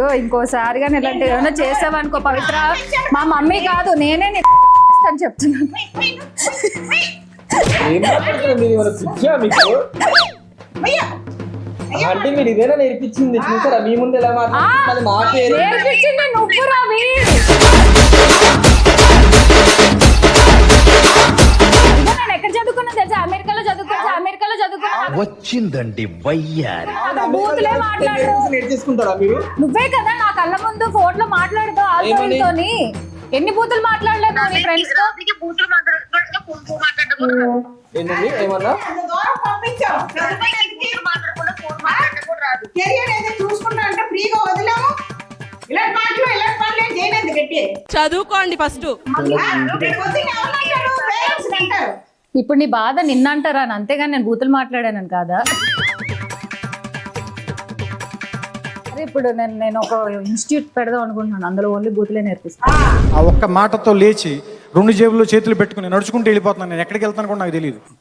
ఇంకోసారిగా ఇలాంటి ఏమైనా చేసావనుకో పవిత్ర, మా మమ్మీ కాదు నేనే అని చెప్తున్నాను. అంటే మీరు ఇదేనా నేర్పించింది? చూసారా మీ ముందు ఎలా మాట్లాడుతున్నారు? నేర్పించింది నువ్వు రవి. నేను ఎక్కడ చదువుకున్నా తెలుసా? అమెరికాలో చదువుకున్నా. వచ్చిందండి వయ్యారి. బూతులే మాట్లాడు. నేర్చేసుకుంటారా మీరు? నువ్వే కదా నా కళ్ళ ముందు ఫోన్లో మాట్లాడుతావు ఆల్తోని. ఎన్ని బూతులు మాట్లాడలేదు నీ ఫ్రెండ్స్ తో? ఏంటండి ఏమన్నా చదువుకోండి ఫస్ట్. ఇప్పుడు నీ బాధ నిన్నంటారా? అంతేగాని నేను బూతులు మాట్లాడాను కాదా? అదే ఇప్పుడు నేను ఒక ఇన్స్టిట్యూట్ పెడదాం అనుకుంటున్నాను, అందులో ఓన్లీ బూతులే నేర్పిస్తాను. ఆ ఒక్క మాటతో లేచి 2 జేబుల్లో చేతులు పెట్టుకుని నడుచుకుంటూ వెళ్ళిపోతున్నాను. నేను ఎక్కడికి వెళ్తాను కూడా నాకు తెలియదు.